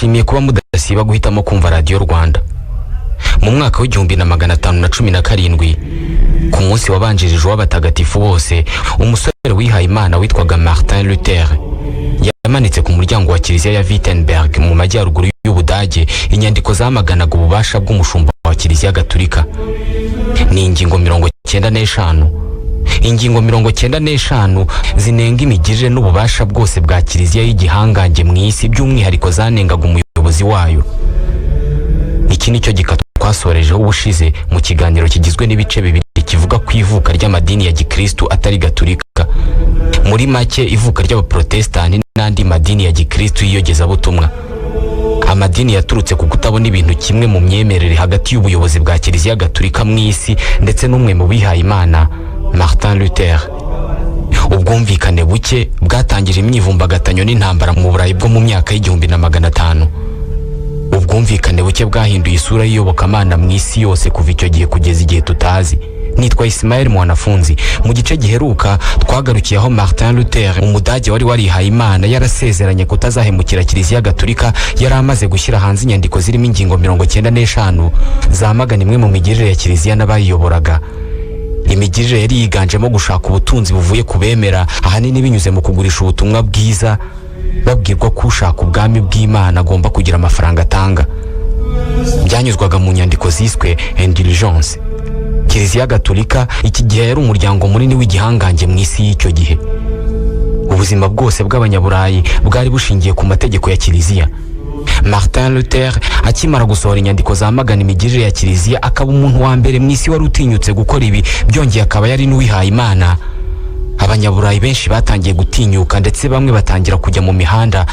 Mbashimiye kuba mudasiba guhitamo kumva Radio Rwanda. Mu mwaka w'1517 ku munsi wabanjirije w'abatagatifu bose, umusore wihaye Imana witwaga Martin Luther yamanitse ku muryango wa Kiliziya ya Wittenberg mu majyaruguru y'Ubudage inyandiko zamaganaga ububasha bw'umushumba wa Kiliziya Gatolika. Ni ingingo 95. Ingingo 95 zinenga imigirire n'ububasha bwose bwa Kiliziya y'igihangange mu isi, by'umwihariko zanengaga umuyobozi wayo. Iki nicyo gikato twasorejeho ubushize mu kiganiro kigizwe n'ibice bibiri kivuga ku ivuka ry'amadini ya Gikristo atari Gatolika. Muri make, ivuka ry'abaprotestani n'andi madini ya Gikristo y'iyogezabutumwa. Amadini yaturutse ku kutabona ibintu kimwe mu myemerere hagati y'ubuyobozi bwa Kiliziya Gatolika mu isi ndetse n'umwe mu bihaye Imana, Martin Luther. Ubwumvikane buke bwatangije imyivumbagatanyo n'intambara mu Burayi bwo mu myaka y'1500. Ubwumvikane buke bwahinduye isura y'iyobokamana mu isi yose kuva icyo gihe kugeza igihe tutazi. Nitwa Ismael Mwanafunzi. Mu gice giheruka twagarukiye aho Martin Luther, umudage wari warihaye Imana yarasezeranye kutazahemukira Kiliziya Gatolika, yari amaze gushyira hanze inyandiko zirimo ingingo 95 zamagana imwe mu migirire ya Kiliziya n'abayiyoboraga. Imigirire yari yiganjemo gushaka ubutunzi buvuye kubemera, ahanini binyuze mu kugurisha ubutumwa bwiza, babwirwa ko ushaka ubwami bw'Imana agomba kugira amafaranga atanga. Byanyuzwaga mu nyandiko ziswe indulgence. Kiliziya Gatolika iki gihe yari umuryango munini w'igihangange mu isi y'icyo gihe. Ubuzima bwose bw'abanyaburayi bwari bushingiye ku mategeko ya Kiliziya. Martin Luther akimara gusohora inyandiko zamagana imigirire ya Kiliziya, akaba umuntu wa mbere mu isi wari utinyutse gukora ibi, byongeye akaba yari n'uwihaye Imana. Abanyaburayi benshi batangiye gutinyuka, ndetse bamwe batangira kujya mu mihanda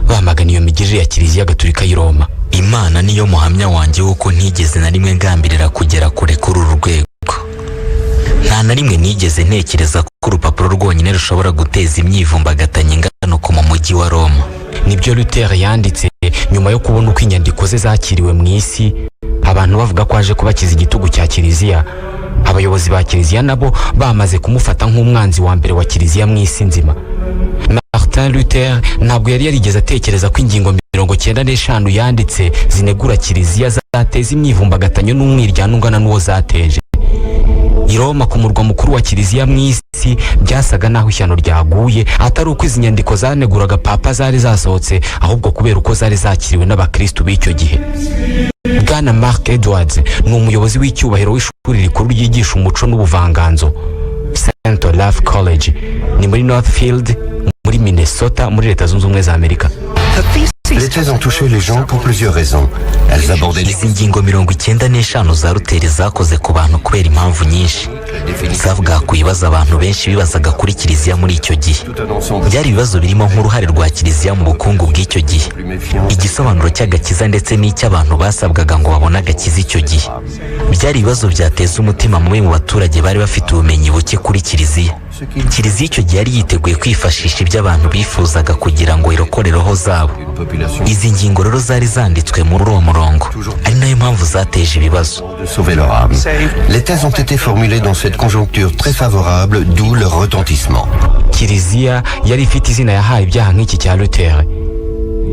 bamagana iyo migirire ya Kiliziya Gatolika y'i Roma. Imana niyo muhamya wanjye wuko ntigeze na rimwe ngambirira kugera kure kuri uru rwego. Nta na rimwe nigeze ntekereza ko urupapuro rwonyine rushobora guteza imyivumbagatanyo ingano ku mu mujyi wa Roma. Nibyo Luther yanditse nyuma yo kubona uko inyandiko ze zakiriwe mu isi, abantu bavuga ko aje kubakiza igitugu cya Kiliziya. Abayobozi ba Kiliziya nabo bamaze kumufata nk'umwanzi wa mbere wa Kiliziya mu isi nzima. Martin Luther ntabwo yari yarigeze atekereza ko ingingo 95 yanditse zinegura Kiliziya zateza imyivumbagatanyo n'umwiryano ungana n'uwo zateje. I Roma, ku murwa mukuru wa Kiliziya mu isi, byasaga naho ishyano ryaguye, atari uko izi nyandiko zaneguraga Papa zari zasohotse, ahubwo kubera uko zari zakiriwe n'abakristo b'icyo gihe. Bwana Mark Edwards ni umuyobozi w'icyubahiro w'ishuri rikuru ryigisha umuco n'ubuvanganzo, St. Olaf College, ni muri Northfield muri Minnesota muri Leta Zunze Ubumwe za Amerika. Les thèses ont touché les gens pour plusieurs raisons. Elles abordaient izi ngingo 95 za Luther zakoze ku bantu kubera impamvu nyinshi. Zavuga ku bibazo abantu benshi bibazaga kuri Kiliziya muri icyo gihe. Byari ibibazo birimo nk'uruhare rwa Kiliziya mu bukungu bw'icyo gihe, igisobanuro cy'agakiza ndetse n'icy'abantu basabwaga ngo babone agakiza icyo gihe. Byari ibibazo byateza umutima mubi mu baturage bari bafite ubumenyi buke kuri Kiliziya. Kiliziya icyo gihe yari yiteguye kwifashisha ibyo abantu bifuzaga kugira ngo irokore roho zabo. Izi ngingo rero zari zanditswe muri uwo murongo, ari nayo mpamvu zateje ibibazo. Les thèses ont été formulées dans cette conjoncture très favorable, d'où leur retentissement. Kiliziya yari ifite izina yahaye ibyaha nk'iki cya Luther,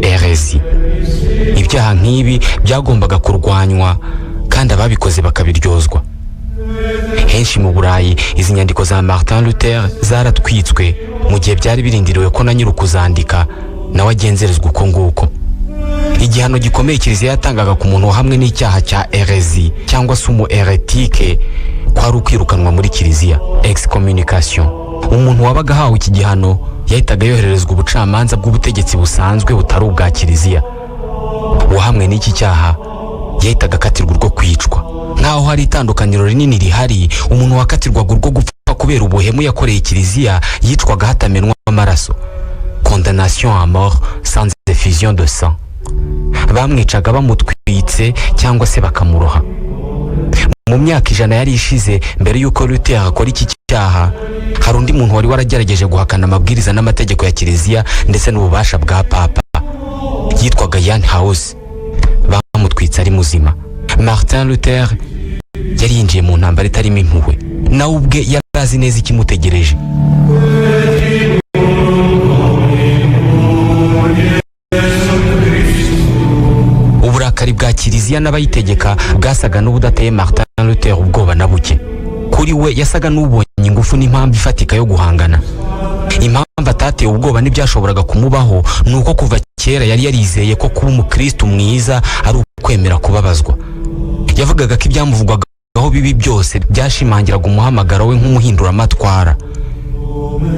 heresi. Ibyaha nk'ibi byagombaga kurwanywa kandi ababikoze bakabiryozwa. Henshi mu Burayi izi nyandiko za Martin Luther zaratwitswe, mu gihe byari birindiriwe ko na nyir'ukuzandika nawe agenzerezwa uko nguko. Igihano gikomeye Kiliziya yatangaga ku muntu wahamwe n'icyaha cya heresi cyangwa se umuheretike kwari ukwirukanwa muri Kiliziya, excommunication. Umuntu wabaga ahawe iki gihano yahitaga yohererezwa ubucamanza bw'ubutegetsi busanzwe butari ubwa Kiliziya. Uwahamwe n'iki cyaha yahitaga akatirwa urwo kwicwa. Nkaho hari itandukaniro rinini rihari, umuntu wakatirwaga urwo gupfa kubera ubuhemu yakoreye Kiliziya yicwaga hatamenwa amaraso, condamnation à mort sans effusion de sang. Bamwicaga bamutwitse cyangwa se bakamuroha. Mu myaka 100 yari ishize mbere yuko Luther akora iki cyaha, hari undi muntu wari waragerageje guhakana amabwiriza n'amategeko ya Kiliziya ndetse n'ububasha bwa Papa, yitwaga Jan Hus. Bamutwitse ari muzima. Martin Luther yari yinjiye mu ntambara itarimo impuhwe, nawe ubwe yarazi neza ikimutegereje. kiliziya n'abayitegeka bwasaga n'ubudateye Martin Luther ubwoba na buke. Kuri we yasaga n'ubonye ingufu n'impamvu ifatika yo guhangana. Impamvu atatewe ubwoba n'ibyashoboraga kumubaho nuko kuva kera yari yarizeye ko kuba umukristo mwiza ari ukwemera kubabazwa. Yavugaga ko ibyamuvugwagaho bibi byose byashimangiraga umuhamagaro we nk'umuhinduramatwara.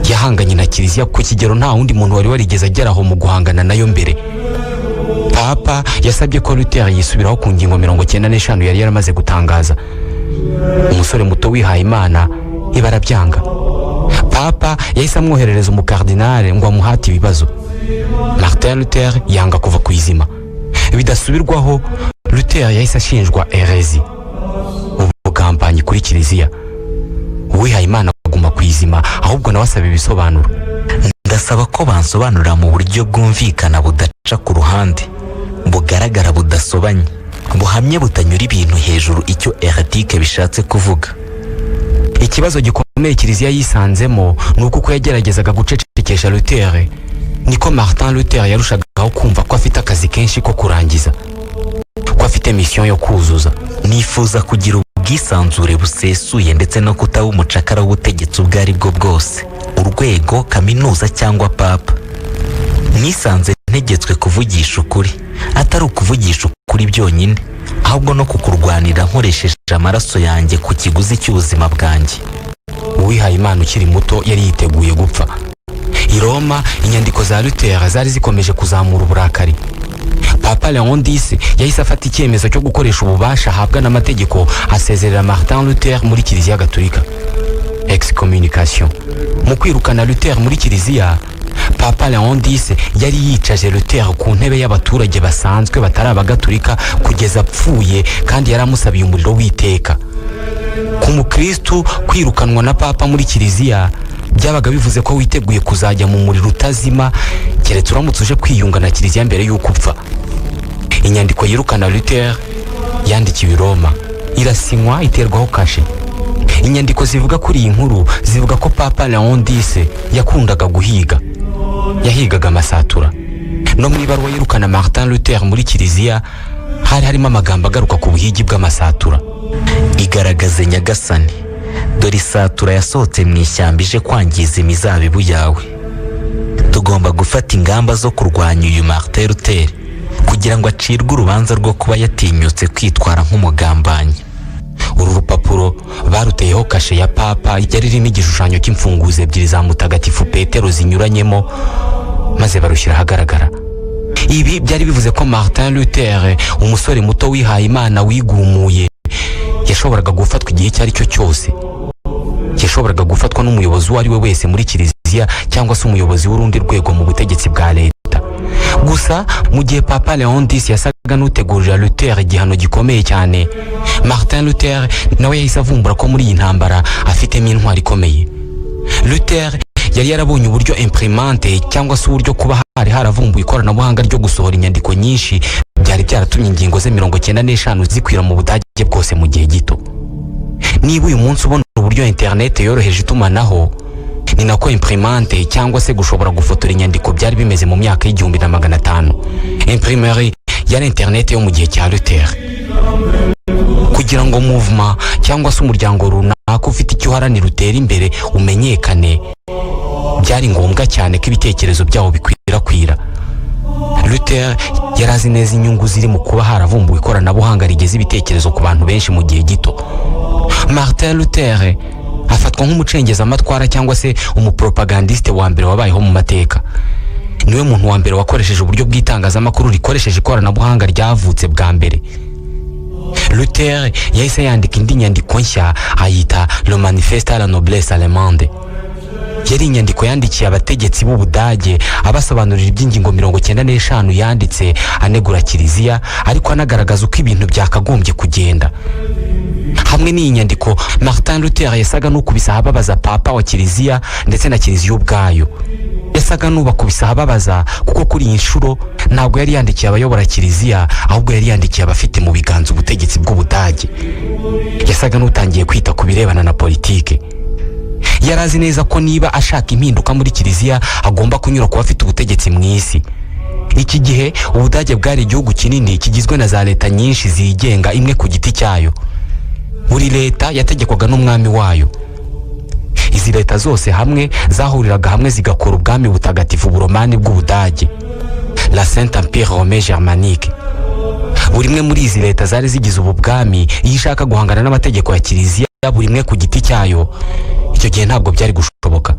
Yahanganye na kiliziya ku kigero nta wundi muntu wari warigeze ageraho mu guhangana nayo mbere. Papa yasabye ko Luther yisubiraho ku ngingo 95 yari yaramaze gutangaza. Umusore muto wihaye Imana ibarabyanga. Papa yahise amwoherereza umukardinale ngo amuhate ibibazo. Martin Luther yanga kuva ku izima. Bidasubirwaho Luther yahise ashinjwa herezi, ubugambanyi kuri kiliziya. Uwihaye Imana aguma ku izima, ahubwo nawe asaba ibisobanuro. Ndasaba ko bansobanurira mu buryo bwumvikana budaca ku ruhande, bugaragara budasobanye, buhamye butanyura ibintu hejuru icyo heretike bishatse kuvuga. Ikibazo gikomeye kiliziya yisanzemo nuko uko yageragezaga gucecekesha Luther niko Martin Luther yarushagaho kumva ko afite akazi kenshi ko kurangiza, ko afite mission yo kuzuza. Nifuza kugira ubwisanzure busesuye ndetse no kutaba umucakara w'ubutegetsi ubwo ari bwo bwose, urwego, kaminuza cyangwa papa. Nisanze ntegetswe kuvugisha ukuri, atari ukuvugisha ukuri byonyine, ahubwo no kukurwanira nkoresheje amaraso yanjye ku kiguzi cy'ubuzima bwanjye. Uwihaye Imana ukiri muto yari yiteguye gupfa. I Roma inyandiko za Luther zari zikomeje kuzamura uburakari. Papa Leon X yahise afata icyemezo cyo gukoresha ububasha ahabwa n'amategeko asezerera Martin Luther muri kiliziya gatolika, excommunication. Mu kwirukana Luther muri kiliziya, Papa Leon X yari yicaje Luther ku ntebe y'abaturage basanzwe batari abagatolika kugeza apfuye, kandi yaramusabiye umuriro w'iteka. Ku mukristo kwirukanwa na Papa muri kiliziya byabaga bivuze ko witeguye kuzajya mu muriro utazima keretse uramutse uje kwiyunga na kiliziya mbere y'uko upfa. Inyandiko yirukana Luther yandikiwe i Roma, irasinywa, iterwaho kashe. Inyandiko zivuga kuri iyi nkuru zivuga ko Papa Leon X yakundaga guhiga, yahigaga amasatura. No mu ibaruwa yirukana Martin Luther muri kiliziya hari harimo amagambo agaruka ku buhigi bw'amasatura. Igaragaze nyagasani, dore isatura yasohotse mu ishyamba ije kwangiza imizabibu yawe. Tugomba gufata ingamba zo kurwanya uyu Martin Luther kugira ngo acirwe urubanza rwo kuba yatinyutse kwitwara nk'umugambanyi. Uru rupapuro baruteyeho kashe ya Papa yari irimo igishushanyo cy'imfunguzo ebyiri za Mutagatifu Petero zinyuranyemo, maze barushyira ahagaragara. Ibi byari bivuze ko Martin Luther, umusore muto wihaye Imana wigumuye, yashoboraga gufatwa igihe cyari cyo cyose. Yashoboraga gufatwa n'umuyobozi uwo ari we wese muri kiliziya cyangwa se umuyobozi w'urundi rwego mu butegetsi bwa leta. Gusa mu gihe Papa Leon X yasaga n'utegurira Luther igihano gikomeye cyane, Martin Luther nawe yahise avumbura ko muri iyi ntambara afitemo intwari ikomeye. Luther yari yarabonye uburyo imprimante cyangwa se uburyo kuba hari haravumbuye ikoranabuhanga ryo gusohora inyandiko nyinshi byari byaratumye ingingo ze 95 zikwira mu Budage bwose mu gihe gito. Niba uyu munsi ubona uburyo internet yoroheje itumanaho, ni nako imprimante cyangwa se gushobora gufotora inyandiko byari bimeze mu myaka y'1500. Imprimerie yari internet yo mu gihe cya Luther. Kugira ngo movement cyangwa se umuryango runaka ufite icyo uharanira utera imbere umenyekane, byari ngombwa cyane ko ibitekerezo byawo bikwirakwira. Luther yari azi neza inyungu ziri mu kuba haravumbuwe ikoranabuhanga rigeze ibitekerezo ku bantu benshi mu gihe gito. Martin Luther afatwa nk'umucengezamatwara cyangwa se umupropagandiste wa mbere wabayeho mu mateka. Niwe muntu wa mbere wakoresheje uburyo bw'itangazamakuru rikoresheje ikoranabuhanga ryavutse bwa mbere. Luther yahise yandika indi nyandiko nshya ayita Le Manifeste à la Noblesse Allemande. Yari inyandiko yandikiye abategetsi b'u Budage abasobanurira iby'ingingo 95 yanditse anegura kiliziya, ariko anagaragaza uko ibintu byakagombye kugenda. Hamwe n'iyi nyandiko, Martin Luther yasaga n'ukubisa ababaza Papa wa kiliziya ndetse na kiliziya ubwayo. Yasaga n'ubakubisa ababaza kuko kuri iyi nshuro ntabwo yari yandikiye abayobora kiliziya, ahubwo yari yandikiye abafite mu biganza ubutegetsi bw'u Budage. Yasaga n'utangiye kwita ku birebana na politike. Yarazi neza ko niba ashaka impinduka muri kiliziya agomba kunyura ku bafite ubutegetsi mu isi. Iki gihe Ubudage bwari igihugu kinini kigizwe na za leta nyinshi zigenga imwe ku giti cyayo. Buri leta yategekwaga n'umwami wayo. Izi leta zose hamwe zahuriraga hamwe zigakora ubwami butagatifu buromani bw'Ubudage, la Saint Empire Romain Germanique. Buri imwe muri izi leta zari zigize ubu bwami iyo ishaka guhangana n'amategeko ya kiliziya buri imwe ku giti cyayo, icyo gihe ntabwo byari gushoboka.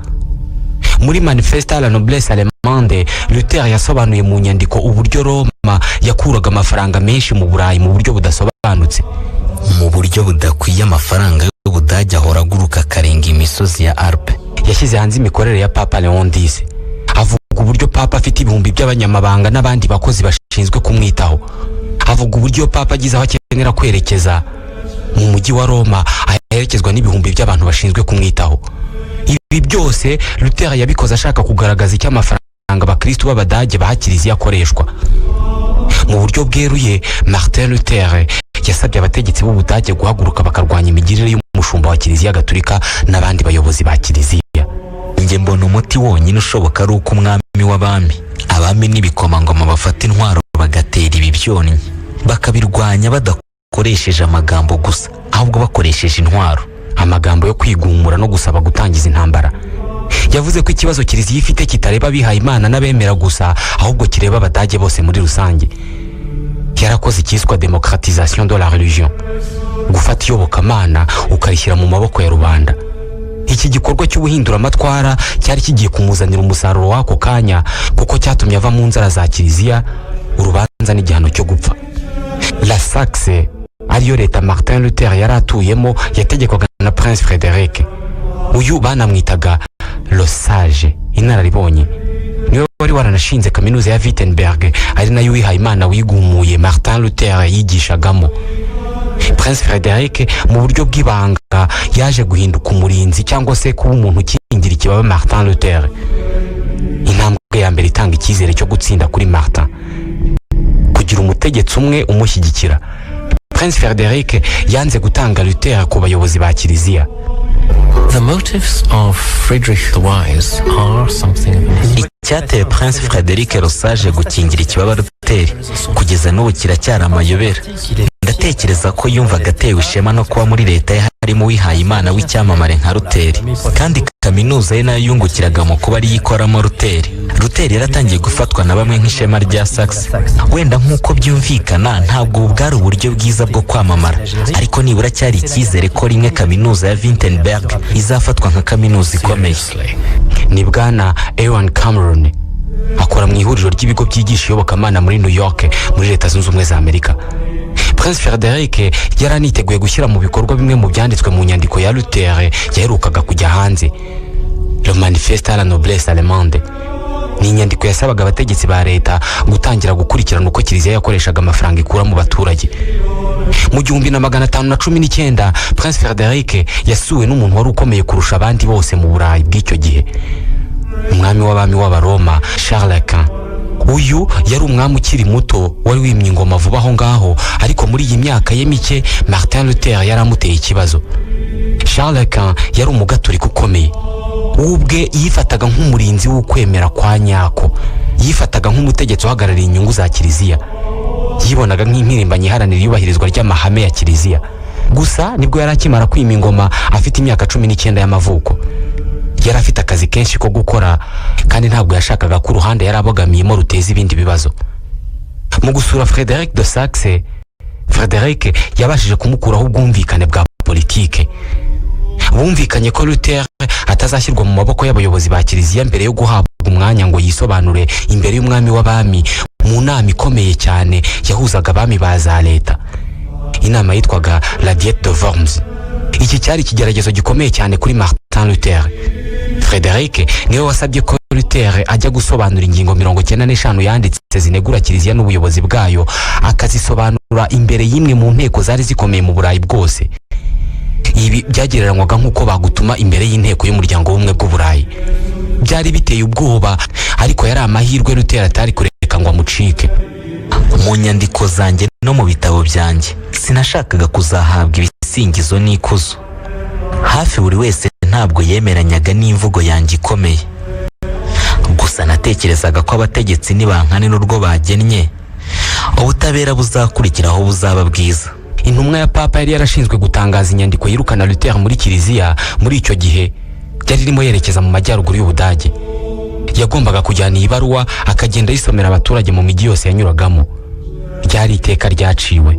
Muri Manifeste à la Noblesse Allemande, Luther yasobanuye mu nyandiko uburyo Roma yakuraga amafaranga menshi mu Burayi mu buryo budasobanutse. Mu buryo budakwiye amafaranga y'Ubudage ahora aguruka akarenga imisozi ya Alpes. Yashyize hanze imikorere ya Papa Leon X. Avuga uburyo Papa afite ibihumbi by'abanyamabanga n'abandi bakozi bashinzwe kumwitaho. Avuga uburyo Papa agize aho akenera kwerekeza mu mujyi wa Roma aherekezwa n'ibihumbi by'abantu bashinzwe kumwitaho. Ibi byose Luther yabikoze ashaka kugaragaza icyo amafaranga abakristo b'Abadage baha kiliziya akoreshwa. Mu buryo bweruye, Martin Luther yasabye abategetsi b'Ubudage guhaguruka bakarwanya imigirire y'umushumba wa Kiliziya Gatolika n'abandi bayobozi ba Kiliziya. Njye mbona umuti wonyine ushoboka ari uko umwami w'abami, abami n'ibikomangoma bafata intwaro bagatera ibi byonnyi, bakabirwanya badakoresheje amagambo gusa, ahubwo bakoresheje intwaro. Amagambo yo kwigumura no gusaba gutangiza intambara. Yavuze ko ikibazo Kiliziya ifite kitareba abihaye Imana n'abemera gusa, ahubwo kireba Abadage bose muri rusange. Yarakoze icyiswa démocratisation de la religion, gufata iyobokamana ukarishyira mu maboko ya rubanda. Iki gikorwa cy'ubuhinduramatwara cyari kigiye kumuzanira umusaruro w'ako kanya, kuko cyatumye ava mu nzara za Kiliziya, urubanza n'igihano cyo gupfa. La Saxe, ariyo leta Martin Luther yari atuyemo, yategekwaga na Prince Frederick. Uyu banamwitaga Le Sage, inararibonye. Niwe wari waranashinze kaminuza ya Wittenberg, ari nayo wihaye Imana wigumuye Martin Luther yigishagamo. Prince Frederick mu buryo bw'ibanga yaje guhinduka umurinzi cyangwa se kuba umuntu ukingira ikibaba Martin Luther. Intambwe ya mbere itanga icyizere cyo gutsinda kuri Martin, kugira umutegetsi umwe umushyigikira. Prince Frederick yanze gutanga Luther ku bayobozi ba Kiliziya. The motives of Friedrich the Wise are something of an Icyateye Prince Frederick Le Sage gukingira ikibaba Luther kugeza n'ubu kiracyari amayobera. Ndatekereza ko yumvaga atewe ishema no kuba muri leta ye harimo wihaye Imana w'icyamamare nka Luther, kandi kaminuza ye nayo yungukiraga mu kuba ari yikoramo Luther. Luther yaratangiye gufatwa na bamwe nk'ishema rya Saxe. Wenda nk'uko byumvikana ntabwo bwari uburyo bwiza bwo kwamamara, ariko nibura cyari icyizere ko rimwe kaminuza ya Wittenberg izafatwa nka kaminuza ikomeye. Ni Bwana Ewan Cameron, akora mu ihuriro ry'ibigo byigisha iyobokamana muri New York muri Leta Zunze Ubumwe za Amerika. Prince Frederick yaraniteguye gushyira mu bikorwa bimwe mu byanditswe mu nyandiko ya Luther yaherukaga kujya hanze, Le Manifeste à la Noblesse Allemande. Ni inyandiko yasabaga abategetsi ba leta gutangira gukurikirana uko Kiliziya yakoreshaga amafaranga ikura mu baturage. Mu 1519 Prince Frederick yasuwe n'umuntu wari ukomeye kurusha abandi bose mu Burayi bw'icyo gihe, umwami w'abami w'Abaroma Charles Quint. Uyu yari umwami ukiri muto wari wimye ingoma vuba aho ngaho, ariko muri iyi myaka ye mike Martin Luther yaramuteye ikibazo. Charles Quint yari umugatolika ukomeye. Ubwe yifataga nk'umurinzi w'ukwemera kwa nyako, yifataga nk'umutegetsi uhagarariye inyungu za Kiliziya, yibonaga nk'impirimbanyi iharanira iyubahirizwa ry'amahame ya Kiliziya. Gusa nibwo yari akimara kwima ingoma afite imyaka 19 y'amavuko. Yari afite akazi kenshi ko gukora, kandi ntabwo yashakaga ko uruhande yari abogamiyemo ruteza ibindi bibazo. Mu gusura Frederick de Saxe, Frederick yabashije kumukuraho ubwumvikane bwa politike. Bumvikanye ko Luther atazashyirwa mu maboko y'abayobozi ba Kiliziya mbere yo guhabwa umwanya ngo yisobanure imbere y'umwami w'abami mu nama ikomeye cyane yahuzaga abami ba za leta. Inama yitwaga La Diète de Worms. Iki cyari ikigeragezo gikomeye cyane kuri Martin Luther. Frederick niwe wasabye ko Luther ajya gusobanura ingingo 95 yanditse zinegura Kiliziya n'ubuyobozi bwayo, akazisobanura imbere y'imwe mu nteko zari zikomeye mu Burayi bwose. Ibi byagereranywaga nk'uko bagutuma imbere y'inteko y'umuryango w'ubumwe bw'Uburayi. Byari biteye ubwoba, ariko yari amahirwe Luther atari kureka ngo amucike. Mu nyandiko zanjye no mu bitabo byanjye sinashakaga kuzahabwa ibisingizo n'ikuzo. Hafi buri wese ntabwo yemeranyaga n'imvugo yanjye ikomeye. Gusa gusa natekerezaga ko abategetsi nibankane n'urwo bagennye ubutabera buzakurikiraho buzaba bwiza. Intumwa ya papa yari yarashinzwe gutangaza inyandiko yirukana Luther muri kiliziya muri icyo gihe yari irimo yerekeza mu majyaruguru y'Ubudage. Yagombaga kujyana iyi baruwa akagenda yisomera abaturage mu mijyi yose yanyuragamo. Ryari iteka ryaciwe.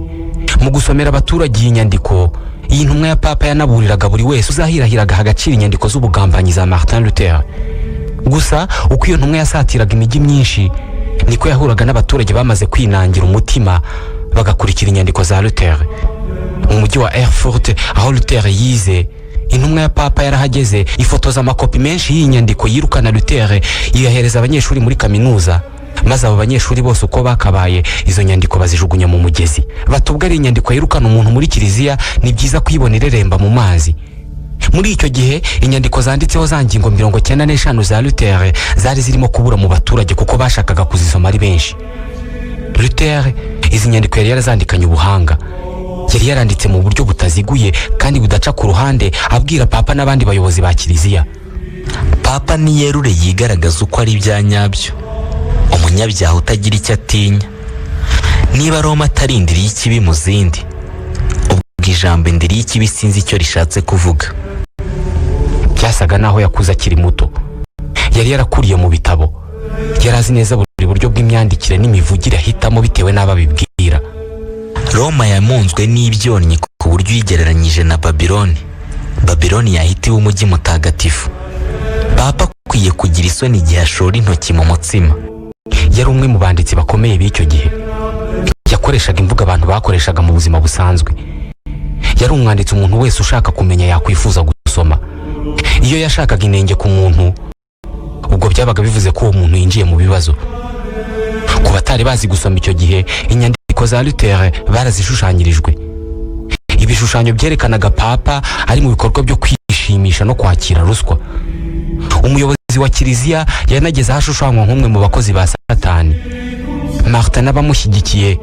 Mu gusomera abaturage iyi nyandiko, iyi ntumwa ya papa yanaburiraga buri wese uzahirahiraga agaciro inyandiko z'ubugambanyi za Martin Luther. Gusa uko iyo ntumwa yasatiraga imijyi myinshi niko yahuraga n'abaturage bamaze kwinangira umutima bagakurikira inyandiko za Luther. Mu mujyi wa Erfurt aho Luther yize, intumwa ya papa yarahageze ifotoza amakopi menshi y'inyandiko yirukana Luther iyahereza abanyeshuri muri kaminuza, maze abo banyeshuri bose uko bakabaye izo nyandiko bazijugunya mu mugezi. Batubwa ari inyandiko yirukana umuntu muri kiliziya ni byiza kuyibona ireremba mu mazi. Muri icyo gihe inyandiko zanditseho za ngingo 95 za Luther zari zirimo kubura mu baturage kuko bashakaga kuzisoma ari benshi. Luther izi nyandiko yari yarazandikanye ubuhanga. Yari yaranditse mu buryo butaziguye kandi budaca ku ruhande abwira papa n'abandi bayobozi ba kiliziya. Papa ni yerure yigaragaza uko ari ibya nyabyo, umunyabyaha utagira icyo atinya. Niba Roma atarindiriye ikibi mu zindi, ubwo ijambo indiriye ikibi sinzi icyo rishatse kuvuga. Byasaga naho yakuze akiri muto. Yari yarakuriye mu bitabo. Yari azi neza buri buryo bw'imyandikire n'imivugire ahitamo bitewe n'ababibwira. Roma yamunzwe n'ibyonnyi ku buryo uyigereranyije na Babiloni. Babiloni yahitiwe umujyi mutagatifu. Papa akwiye kugira isoni igihe ashora intoki mu mutsima. Yari umwe mu banditsi bakomeye b'icyo gihe. Yakoreshaga imvugo abantu bakoreshaga mu buzima busanzwe. Yari umwanditsi umuntu wese ushaka kumenya yakwifuza gusoma. Iyo yashakaga inenge ku muntu, ubwo byabaga bivuze ko uwo muntu yinjiye mu bibazo. Ku batari bazi gusoma icyo gihe, inyandiko za Luther barazishushanyirijwe. Ibishushanyo byerekanaga papa ari mu bikorwa byo kwishimisha no kwakira ruswa. Umuyobozi wa kiliziya yanageze ahashushanywa nk'umwe mu bakozi ba Satani. Martin n'abamushyigikiye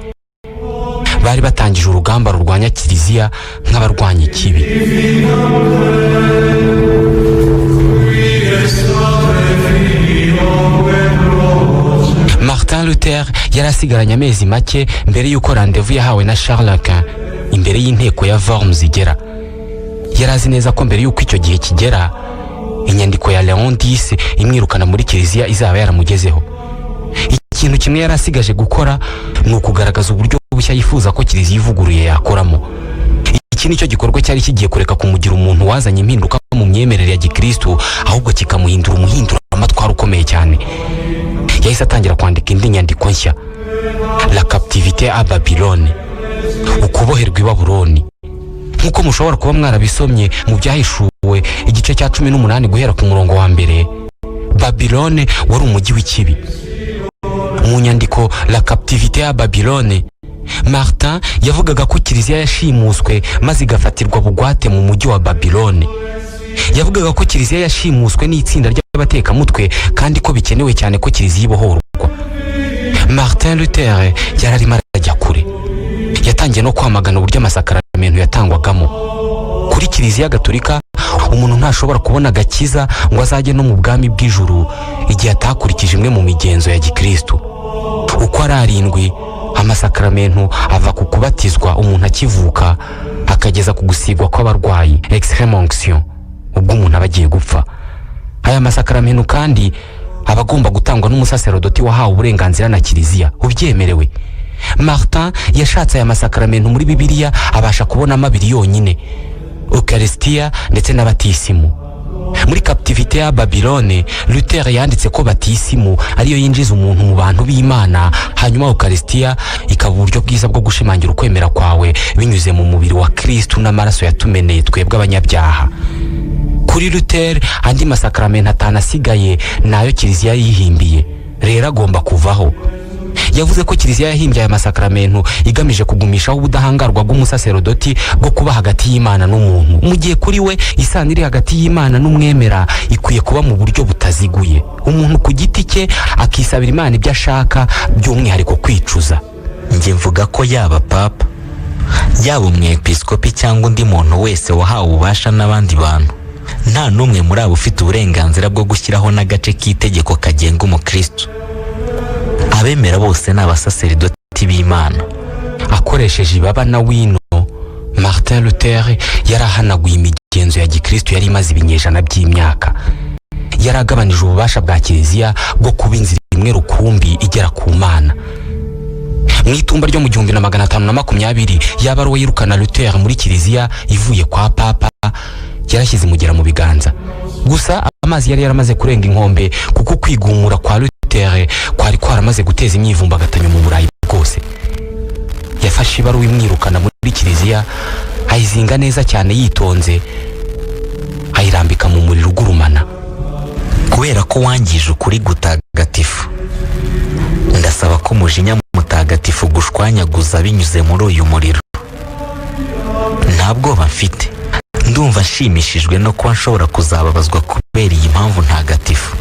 bari batangije urugamba rurwanya kiliziya nk'abarwanya ikibi. Martin Luther yari asigaranye amezi make mbere y'uko rendezvous yahawe na Charles Quint imbere y'inteko ya Worms igera. Yari azi neza ko mbere y'uko icyo gihe kigera, inyandiko ya Leon X imwirukana muri kiliziya izaba yaramugezeho. Ikintu kimwe yari asigaje gukora ni ukugaragaza uburyo bushya yifuza ko kiliziya ivuguruye yakoramo. Iki nicyo gikorwa cyari kigiye kureka kumugira umuntu wazanye impinduka mu myemerere ya Gikristo, ahubwo kikamuhindura umuhindura amatwara ukomeye cyane. Yahise atangira kwandika indi nyandiko nshya, La Captivité à Babylone, ukuboherwa i Babuloni. Nkuko mushobora kuba mwarabisomye mu byahishuwe igice cya 18 guhera ku murongo wa mbere, Babylone wari umujyi w'ikibi. Mu nyandiko La Captivité à Babylone, Martin yavugaga ko kiliziya yashimuswe maze igafatirwa bugwate mu mujyi wa Babylone. Yavugaga ko kiliziya yashimuswe n'itsinda ry'abatekamutwe kandi ko bikenewe cyane ko kiliziya ibohorwa. Martin Luther yararimo arajya kure. Yatangiye no kwamagana uburyo amasakaramentu yatangwagamo. Kuri kiliziya gatolika, umuntu ntashobora kubona agakiza ngo azajye no mu bwami bw'ijuru igihe atakurikije imwe mu migenzo ya Gikristo. Uko ari 7, amasakaramentu ava ku kubatizwa umuntu akivuka akageza ku gusigwa kw'abarwayi, extrême onction, ubwo umuntu aba agiye gupfa. Aya masakaramentu kandi aba agomba gutangwa n'umusaserodoti wahawe uburenganzira na kiliziya ubyemerewe. Martin yashatse aya masakaramentu muri Bibiliya abasha kubona 2 yonyine, Eucharistia ndetse na batisimu. Muri Captivité ya Babylone, Luther yanditse ko batisimu ariyo yinjiza umuntu mu bantu b'Imana, hanyuma Eucharistia ikaba uburyo bwiza bwo gushimangira ukwemera kwawe binyuze mu mubiri wa Kristo n'amaraso yatumeneye twebwe abanyabyaha. Kuri Luther, andi masakaramentu 5 asigaye nayo kiliziya yihimbiye, rero agomba kuvaho. Yavuze ko kiliziya yahimbye aya masakaramentu igamije kugumishaho ubudahangarwa bw'umusaserodoti bwo kuba hagati y'Imana n'umuntu. Mu gihe kuri we isano iri hagati y'Imana n'umwemera ikwiye kuba mu buryo butaziguye. Umuntu ku giti cye akisabira Imana ibyo ashaka, by'umwihariko kwicuza. Njye mvuga ko yaba papa, yaba umwepiskopi cyangwa undi muntu wese wahawe ububasha n'abandi bantu, nta n'umwe muri abo ufite uburenganzira bwo gushyiraho n'agace k'itegeko kagenga umukristo. Abemera bose ni abasaseridoti b'Imana. Akoresheje ibaba na wino, Martin Luther yarahanaguye imigenzo ya gikristo yari imaze ibinyejana by'imyaka. Yaragabanije ububasha bwa kiliziya bwo kuba inzira imwe rukumbi igera ku Mana. Mu itumba ryo mu 1520 yabaruwe yirukana Luther muri kiliziya ivuye kwa papa, yarashyize imugera mu biganza. Gusa amazi yari yaramaze kurenga inkombe kuko kwigumura kwa Luther kwari kwaramaze guteza imyivumbagatanyo mu Burayi bwose. Yafashe ibaruwa imwirukana muri kiliziya, ayizinga neza cyane yitonze, ayirambika mu muriro ugurumana. Kubera ko wangije ukuri gutagatifu, ndasaba ko umujinya mutagatifu gushwanyaguza binyuze muri uyu muriro. Nta bwoba mfite, ndumva nshimishijwe no kuba nshobora kuzababazwa kubera iyi mpamvu ntagatifu.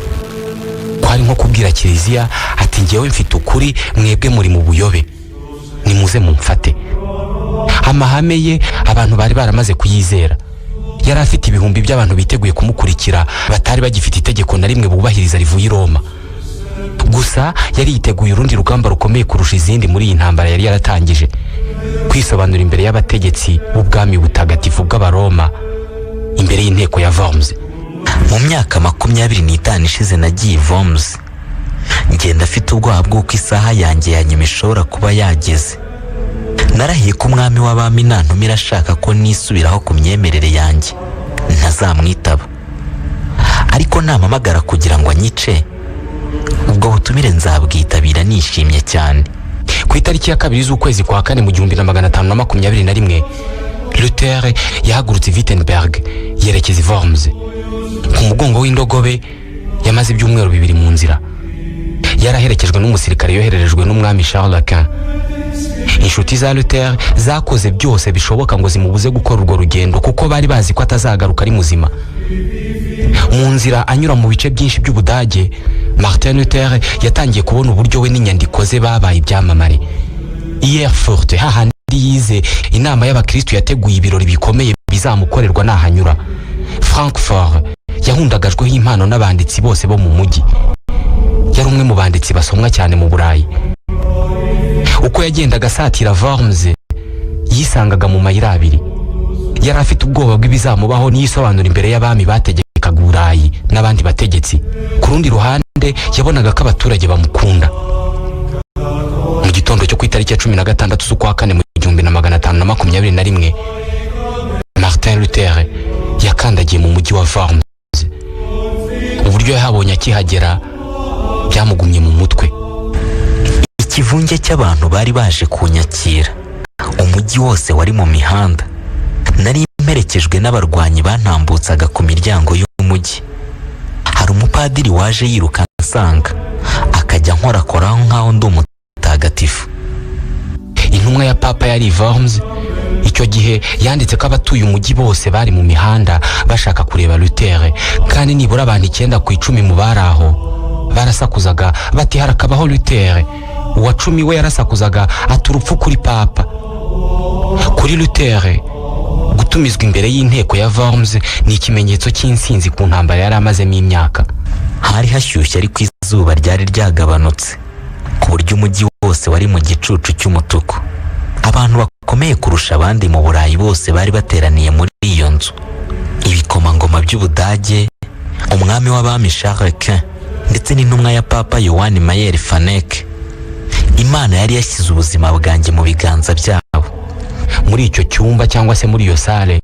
Kwari nko kubwira kiliziya ati njyewe mfite ukuri, mwebwe muri mu buyobe, nimuze mumfate. Amahame ye abantu bari baramaze kuyizera. Yari afite ibihumbi by'abantu biteguye kumukurikira, batari bagifite itegeko na rimwe bubahiriza rivuye i Roma. Gusa yari yiteguye urundi rugamba rukomeye kurusha izindi muri iyi ntambara yari yaratangije, kwisobanura imbere y'abategetsi b'ubwami butagatifu bw'Abaroma, imbere y'inteko ya Worms. Mu myaka 25 ishize nagiye i Worms, ngenda afite ubwoba bw'uko isaha yanjye ya nyuma ishobora kuba yageze. Narahiye ko umwami w'abami nantumira ashaka ko nisubiraho ku myemerere yanjye ntazamwitaba, ariko nampamagara kugira ngo anyice, ubwo butumire nzabwitabira nishimye cyane. Ku itariki ya 2 z'ukwezi kwa 4 mu 1521, Luther yahagurutse Wittenberg yerekeza i Worms. Ku mugongo w'indogobe yamaze ibyumweru 2 mu nzira. Yaraherekejwe n'umusirikare yohererejwe n'umwami Charles Quint. Inshuti za Luther zakoze byose bishoboka ngo zimubuze gukora urwo rugendo kuko bari bazi ko atazagaruka ari muzima. Mu nzira anyura mu bice byinshi by'Ubudage, Martin Luther yatangiye kubona uburyo we n'inyandiko ze babaye ibyamamare. I Erfurt, hahandi yize, inama y'abakristo yateguye ibirori bikomeye bizamukorerwa nahanyura. Frankfurt yahundagajweho impano n'abanditsi bose bo mu mujyi. Yari umwe mu banditsi basomwa cyane mu Burayi. Uko yagendaga asatira Worms, yisangaga mu mayira abiri. Yari afite ubwoba bw'ibizamubaho niyisobanura imbere y'abami bategekaga Burayi n'abandi bategetsi. Ku rundi ruhande yabonaga ko abaturage bamukunda. Mu gitondo cyo ku itariki ya 16 z'ukwa 4 mu 1521, Martin Luther yakandagiye mu mujyi wa Worms. Uburyo yahabonye akihagera byamugumye mu mutwe. Ikivunge cy'abantu bari baje kunyakira, umujyi wose wari mu mihanda. Nari mperekejwe n'abarwanyi bantambutsaga ku miryango y'umujyi. Hari umupadiri waje yiruka ansanga, akajya nkorakoraho nkaho ndi umutagatifu. Intumwa ya papa yari Worms. Icyo gihe yanditse ko abatuye umujyi bose bari mu mihanda bashaka kureba Luther, kandi nibura abantu 9 ku 10 mu baraho barasakuzaga bati harakabaho Luther. Uwa 10 we yarasakuzaga ati urupfu kuri papa. Kuri Luther, gutumizwa imbere y'inteko ya Worms ni ikimenyetso cy'insinzi ku ntambara yari amazemo imyaka. Hari hashyushye ariko izuba ryari ryagabanutse, ku buryo umujyi wose wari mu gicucu cy'umutuku. Abantu bakomeye kurusha abandi mu Burayi bose bari bateraniye muri iyo nzu. Ibikomangoma by'Ubudage, umwami w'abami Charles Quint, ndetse n'intumwa ya papa Yohani Mayer Fanek. Imana yari yashyize ubuzima bwanjye mu biganza byabo. Muri icyo cyumba cyangwa se muri iyo sale,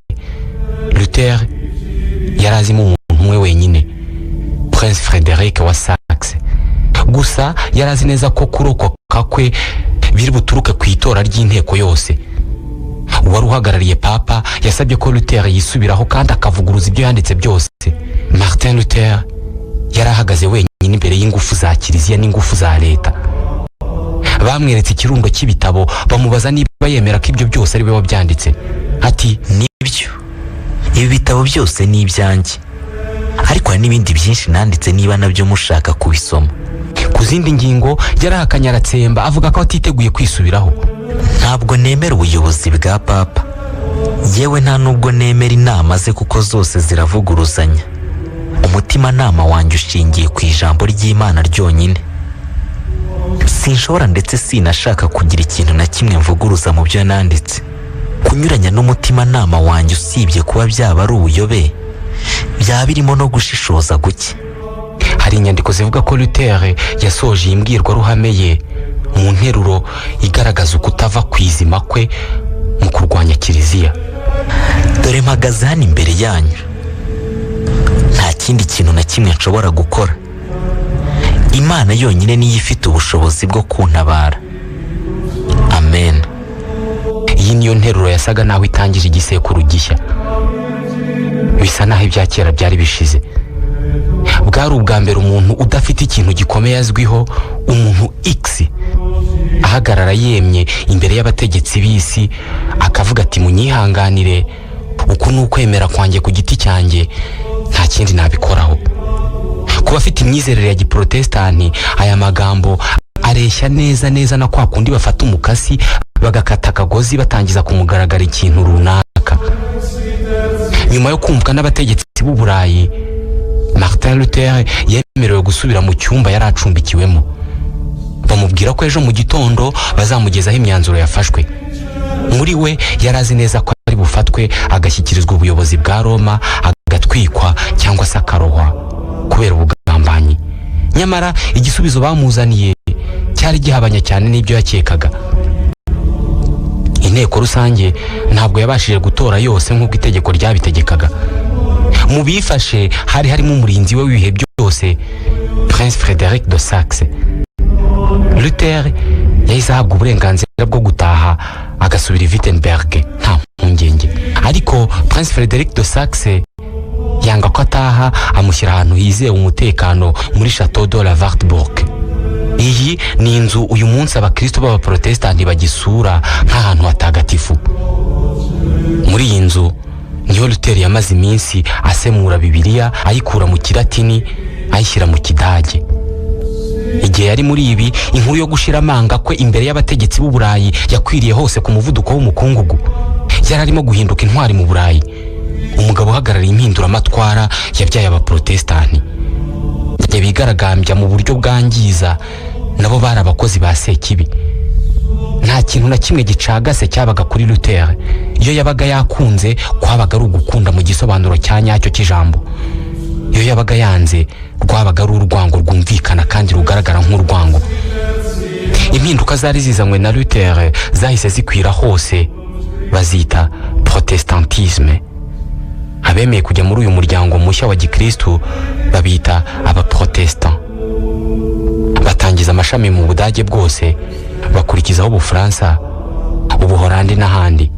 Luther yarazimo umuntu umwe wenyine, Prince Frederick wa Saxe. Gusa yarazi neza ko kurokoka kwe biri buturuke ku itora ry'inteko yose. Uwari uhagarariye papa yasabye ko Luther yisubiraho kandi akavuguruza ibyo yanditse byose. Martin Luther yarahagaze wenyine imbere y'ingufu za kiliziya n'ingufu za leta. Bamweretse ikirundo cy'ibitabo bamubaza niba yemera ko ibyo byose ari we wabyanditse. Ati nibyo, ibi bitabo byose ni ibyanjye, ariko hari n'ibindi byinshi nanditse niba nabyo mushaka kubisoma. Ku zindi ngingo yarahakanye aratsemba avuga ko atiteguye kwisubiraho. Ntabwo nemera ubuyobozi bwa papa, yewe nta nubwo nemera inama ze kuko zose ziravuguruzanya. Umutimanama wanjye ushingiye ku ijambo ry'Imana ryonyine. Sinshobora ndetse sinashaka kugira ikintu na kimwe mvuguruza mu byo nanditse. Kunyuranya n'umutimanama wanjye usibye kuba byaba ari ubuyobe, byaba birimo no gushishoza guke. Hari inyandiko zivuga ko Luther yasoje iyi mbwirwaruhame ye mu nteruro igaragaza ukutava kwizima kwe mu kurwanya kiliziya. Dore mpagaze hano imbere yanyu, nta kindi kintu na kimwe nshobora gukora. Imana yonyine niyo ifite ubushobozi bwo kuntabara. Amen. Iyi niyo nteruro yasaga naho itangije igisekuru gishya. Bisa naho ibya kera byari bishize. Bwari ubwa mbere umuntu udafite ikintu gikomeye azwiho, umuntu X, ahagarara yemye imbere y'abategetsi b'isi akavuga ati munyihanganire, uku ni ukwemera kwanjye ku giti cyanjye, nta kindi nabikoraho. Kuba afite imyizerere ya giprotestani, aya magambo areshya neza na kwa kundi bafata umukasi bagakata akagozi batangiza kumugaragara ikintu runaka. Nyuma yo kumvwa n'abategetsi b'u Burayi, Martin Luther yemerewe gusubira mu cyumba yari acumbikiwemo. Bamubwira ko ejo mu gitondo bazamugezaho imyanzuro yafashwe. Muri we yari azi neza ko ari bufatwe agashyikirizwa ubuyobozi bwa Roma, agatwikwa cyangwa se akarohwa kubera ubugambanyi. Nyamara igisubizo bamuzaniye cyari gihabanye cyane n'ibyo yakekaga. Inteko rusange ntabwo yabashije gutora yose nk'uko itegeko ryabitegekaga. Mu bifashe hari harimo umurinzi we w'ibihe byose, Prince Frederick de Saxe. Luther yahise ahabwa uburenganzira bwo gutaha agasubira i Wittenberg nta mpungenge. Ariko Prince Frederick de Saxe yanga ko ataha, amushyira ahantu hizewe umutekano muri Chateau de la Wartburg. Iyi ni inzu uyu munsi abakristo b'abaprotestanti bagisura nk'ahantu hatagatifu. Muri iyi nzu niho Luther yamaze iminsi asemura Bibiliya, ayikura mu Kilatini ayishyira mu Kidage. Igihe yari muri ibi, inkuru yo gushira amanga kwe imbere y'abategetsi b'u Burayi yakwiriye hose ku muvuduko w'umukungugu. Yari arimo guhinduka intwari mu Burayi, umugabo uhagarariye impinduramatwara yabyaye abaprotestanti. Yabigaragambya mu buryo bwangiza, nabo bari abakozi ba Sekibi. Nta kintu na kimwe gicagase cyabaga kuri Luther. Iyo yabaga yakunze, kwabaga ari ugukunda mu gisobanuro cya nyacyo cy'ijambo. Iyo yabaga yanze, rwabaga ari urwango rwumvikana kandi rugaragara nk'urwango. Impinduka zari zizanywe na Luther zahise zikwira hose, bazita protestantisme. Abemeye kujya muri uyu muryango mushya wa gikristo babita abaprotestant. Batangiza amashami mu Budage bwose, bakurikizaho Ubufaransa, Ubuholandi n'ahandi.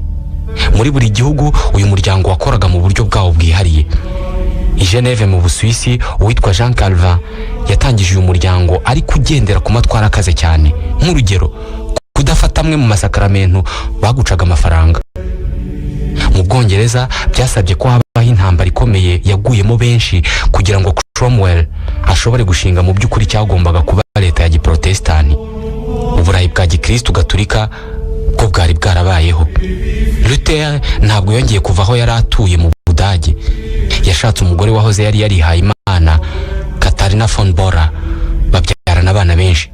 Muri buri gihugu uyu muryango wakoraga mu buryo bwawo bwihariye. I Geneve mu Busuwisi, uwitwa Jean Calvin yatangije uyu muryango ariko ugendera ku matwara akaze cyane. Nk'urugero, kudafata amwe mu masakaramentu bagucaga amafaranga. Mu Bwongereza byasabye ko habaho intambara ikomeye yaguyemo benshi kugira ngo Cromwell ashobore gushinga mu by'ukuri cyagombaga kuba leta ya giprotestani. Uburayi bwa gikristo gatolika bwo bwari bwarabayeho. Luther ntabwo yongeye kuva aho yari atuye mu Budage. Yashatse umugore wahoze yari yarihaye Imana, Katharina von Bora, babyarana abana benshi.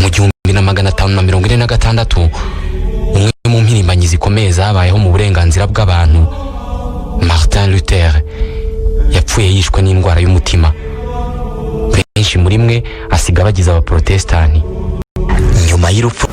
Mu 1546 umwe mu mpirimbanyi zikomeye zabayeho mu burenganzira bw'abantu, Martin Luther, yapfuye yishwe n'indwara y'umutima. Benshi muri mwe asiga bagize abaprotestani. Nyuma y'urupfu